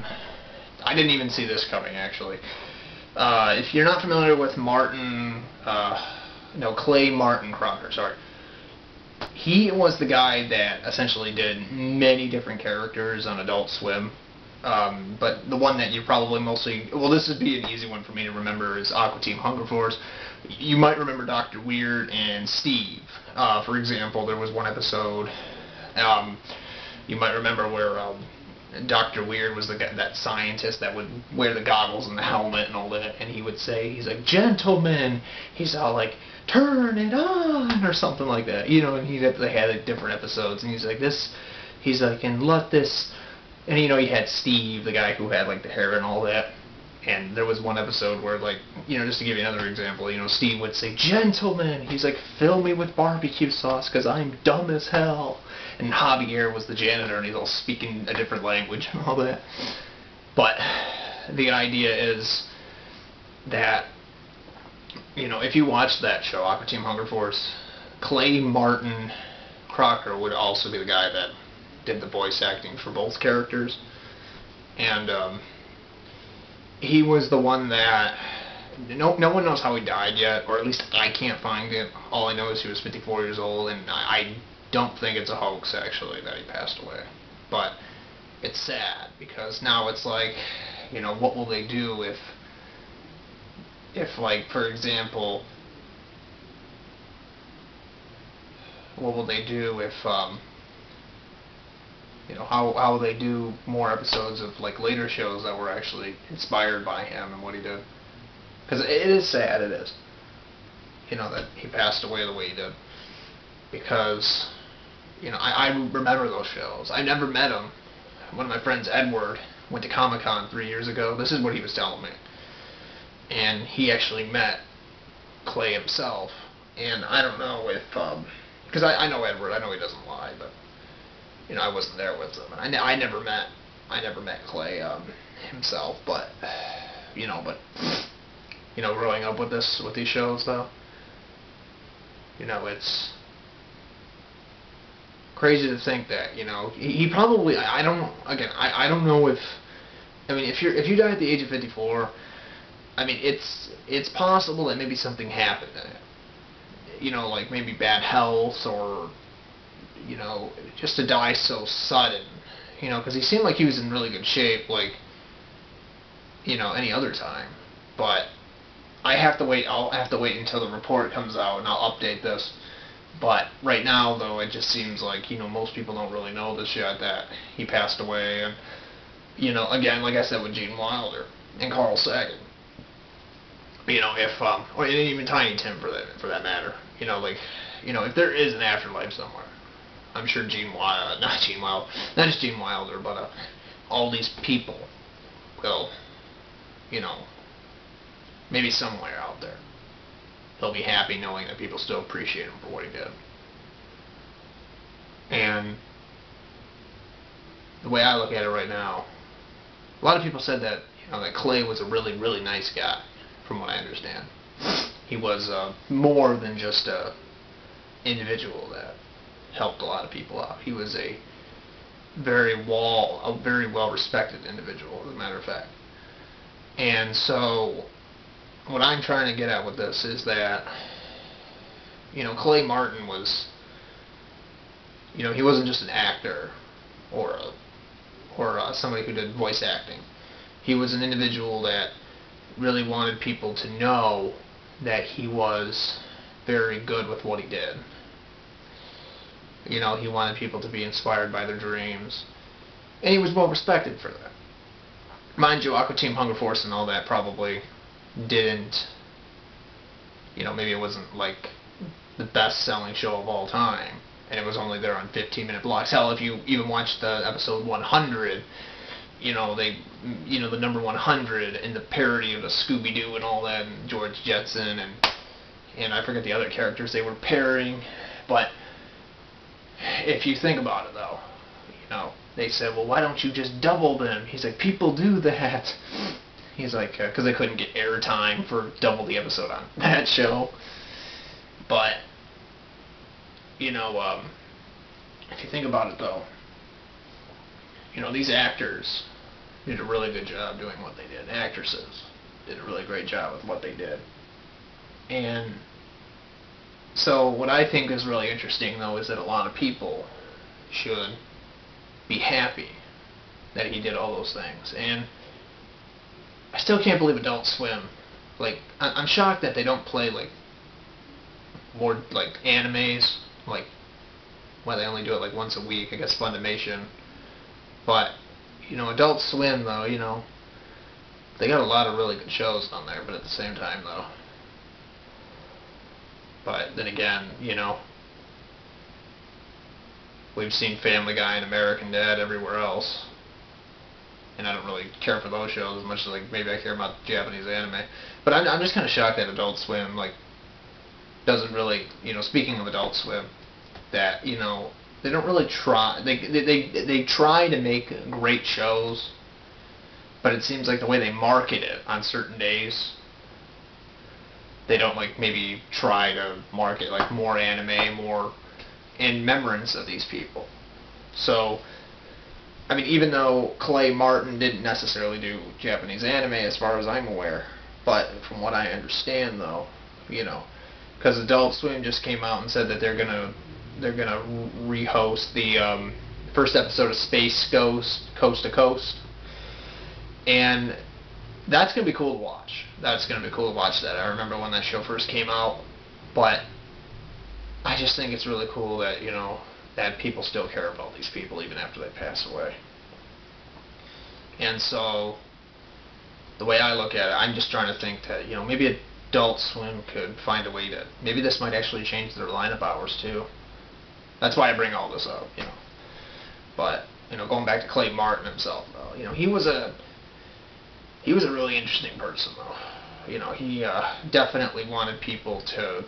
man. I didn't even see this coming, actually. If you're not familiar with Clay Martin Croker, sorry. He was the guy that essentially did many different characters on Adult Swim. But the one that you probably mostly... Well, this would be an easy one for me to remember is Aqua Team Hunger Force. You might remember Dr. Weird and Steve. For example, there was one episode... you might remember where Dr. Weird was that scientist that would wear the goggles and the helmet and all that, and he would say, he's like, "Gentlemen," he's all like, "Turn it on," or something like that, you know, and they had like, different episodes, and he's like, and let this, and you know, you had Steve, the guy who had like the hair and all that, and there was one episode where, like, you know, just to give you another example, you know, Steve would say, "Gentlemen," he's like, "fill me with barbecue sauce, because I'm dumb as hell." And Javier was the janitor, and he's all speaking a different language and all that. But the idea is that, you know, if you watch that show, Aqua Team Hunger Force, Clay Martin Croker would also be the guy that did the voice acting for both characters. And he was the one that... No one knows how he died yet, or at least I can't find it. All I know is he was 54 years old, and I don't think it's a hoax, actually, that he passed away. But it's sad, because now it's like, you know, what will they do if like, for example, what will they do if, you know, how will they do more episodes of, like, later shows that were actually inspired by him and what he did? Because it is sad, it is. You know, that he passed away the way he did. Because, you know, I remember those shows. I never met him. One of my friends, Edward, went to Comic-Con 3 years ago. This is what he was telling me. And he actually met Clay himself. And I don't know if, because I know Edward, I know he doesn't lie, but, you know, I wasn't there with him. And I never met Clay himself, but, you know, growing up with these shows, though, you know, it's crazy to think that, you know, he probably, I don't know if, I mean, if you die at the age of 54, I mean, it's possible that maybe something happened, you know, like maybe bad health, or, you know, just to die so sudden, you know, because he seemed like he was in really good shape, like, you know, any other time, but I'll have to wait until the report comes out, and I'll update this. But right now, though, it just seems like, you know, most people don't really know this yet, that he passed away. And, you know, again, like I said with Gene Wilder and Carl Sagan, you know, or even Tiny Tim for that matter, you know, like, you know, if there is an afterlife somewhere, I'm sure not just Gene Wilder, but all these people will, you know, maybe somewhere out there, he'll be happy knowing that people still appreciate him for what he did. And the way I look at it right now, a lot of people said that, you know, that Clay was a really, really nice guy, from what I understand. He was more than just a individual that helped a lot of people out. He was a very well respected individual, as a matter of fact. And so, what I'm trying to get at with this is that, you know, Clay Martin was, you know, he wasn't just an actor or somebody who did voice acting. He was an individual that really wanted people to know that he was very good with what he did. You know, he wanted people to be inspired by their dreams, and he was well respected for that. Mind you, Aqua Team Hunger Force and all that probably didn't, you know, maybe it wasn't like the best-selling show of all time, and it was only there on 15-minute blocks. Hell, if you even watch the episode 100, you know, the number 100 and the parody of the Scooby-Doo and all that, and George Jetson, and I forget the other characters they were parroting, but if you think about it, though, you know, they said, well, why don't you just double them? He's like, people do that. He's like, because they couldn't get airtime for double the episode on that show. But, you know, if you think about it, though, you know, these actors, did a really good job doing what they did. Actresses did a really great job with what they did. And so what I think is really interesting, though, is that a lot of people should be happy that he did all those things. And I still can't believe Adult Swim. Like, I'm shocked that they don't play, like, more, like, animes. Like, well, they only do it, like, once a week. I guess Funimation. But, you know, Adult Swim, though, you know, they got a lot of really good shows on there, but at the same time, though. But then again, you know, we've seen Family Guy and American Dad everywhere else. And I don't really care for those shows as much as, like, maybe I care about Japanese anime. But I'm just kind of shocked that Adult Swim, like, doesn't really, you know, speaking of Adult Swim, that, you know, they don't really try, they try to make great shows, but it seems like the way they market it on certain days, they don't, like, maybe try to market, like, more anime, more in remembrance of these people. So, I mean, even though Clay Martin didn't necessarily do Japanese anime as far as I'm aware, but from what I understand, though, you know, because Adult Swim just came out and said that they're gonna rehost the first episode of Space Ghost Coast to Coast, and that's gonna be cool to watch. That's gonna be cool to watch that. I remember when that show first came out, but I just think it's really cool that, you know, that people still care about these people even after they pass away. And so, the way I look at it, I'm just trying to think that, you know, maybe Adult Swim could find a way to, maybe this might actually change their lineup hours too. That's why I bring all this up, you know. But, you know, going back to Clay Martin himself, though, you know, he was a really interesting person, though. You know, he definitely wanted people to,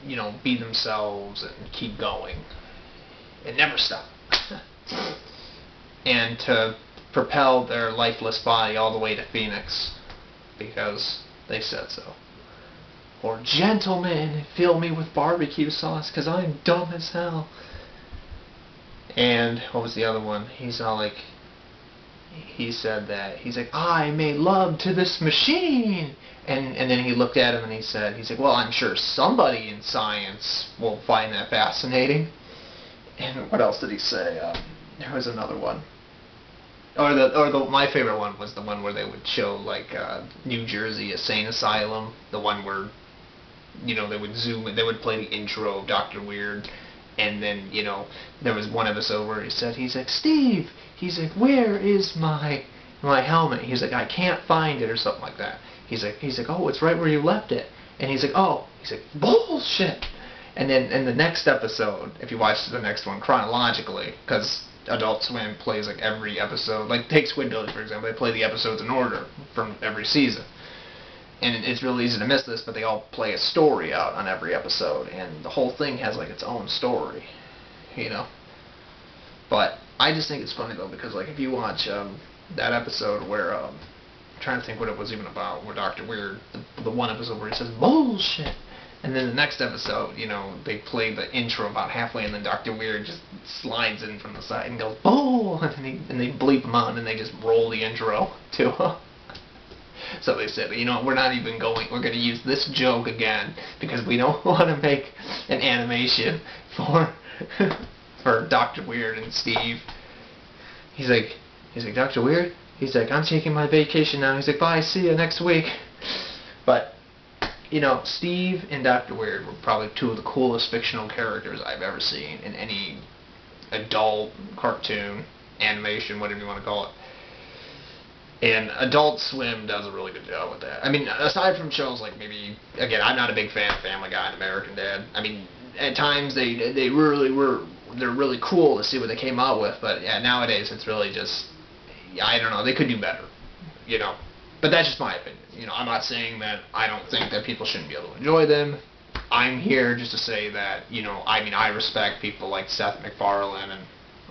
you know, be themselves and keep going and never stop. And to propel their lifeless body all the way to Phoenix because they said so. Or, gentlemen, fill me with barbecue sauce because I'm dumb as hell. And what was the other one? He's all like, he said that, he's like, I made love to this machine. And then he looked at him and he's like, well, I'm sure somebody in science will find that fascinating. And what else did he say? There was another one. My favorite one was the one where they would show, like, New Jersey Insane Asylum, the one where, you know, they would zoom in, they would play the intro of Dr. Weird, and then, you know, there was one episode where he's like, Steve, he's like, where is my helmet? He's like, I can't find it, or something like that. He's like, oh, it's right where you left it. And he's like, oh, bullshit. And then in the next episode, if you watch the next one chronologically, because Adult Swim plays, like, every episode, like, take Squidbillies, for example, they play the episodes in order from every season. And it's really easy to miss this, but they all play a story out on every episode, and the whole thing has, like, its own story, you know. But I just think it's funny, though, because, like, if you watch that episode where, I'm trying to think what it was even about, where Dr. Weird, the one episode where he says, bullshit, and then the next episode, you know, they play the intro about halfway, and then Dr. Weird just slides in from the side and goes, bull, and they bleep him out, and they just roll the intro to So they said, you know, we're going to use this joke again, because we don't want to make an animation for Dr. Weird and Steve. He's like, Dr. Weird? He's like, I'm taking my vacation now. He's like, bye, see you next week. But, you know, Steve and Dr. Weird were probably two of the coolest fictional characters I've ever seen in any adult cartoon, animation, whatever you want to call it. And Adult Swim does a really good job with that. I mean, aside from shows like maybe, again, I'm not a big fan of Family Guy and American Dad. I mean, at times they're really cool to see what they came out with, but yeah, nowadays it's really just, I don't know, they could do better, you know. But that's just my opinion. You know, I'm not saying that I don't think that people shouldn't be able to enjoy them. I'm here just to say that, you know, I mean, I respect people like Seth MacFarlane and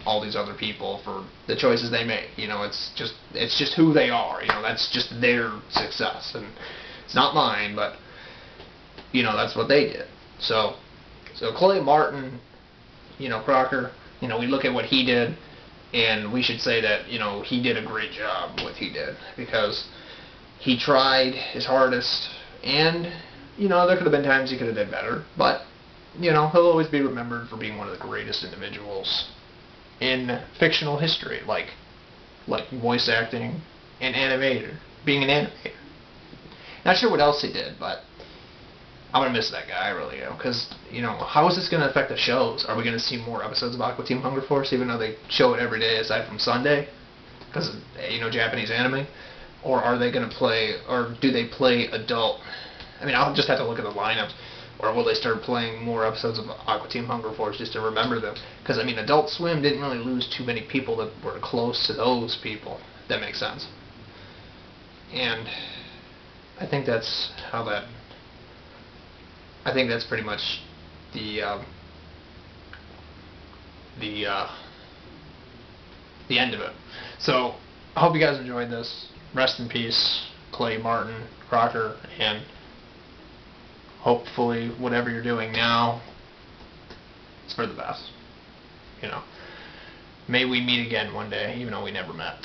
all these other people for the choices they make. You know, it's just who they are. You know, that's just their success, and it's not mine. But you know, that's what they did. So Clay Martin, you know, Croker. You know, we look at what he did. And we should say that, he did a great job what he did, because he tried his hardest, and, there could have been times he could have done better, but, he'll always be remembered for being one of the greatest individuals in fictional history, like voice acting and being an animator. Not sure what else he did, but I'm going to miss that guy, I really am, because, how is this going to affect the shows? Are we going to see more episodes of Aqua Team Hunger Force, even though they show it every day aside from Sunday, because of, Japanese anime? Or are they going to play, or do they play adult? I mean, I'll just have to look at the lineups. Or will they start playing more episodes of Aqua Team Hunger Force just to remember them? Because, Adult Swim didn't really lose too many people that were close to those people. If that makes sense. And I think that's how that... I think that's pretty much the end of it. So, I hope you guys enjoyed this. Rest in peace, Clay Martin, Croker, and hopefully whatever you're doing now, it's for the best. May we meet again one day, even though we never met.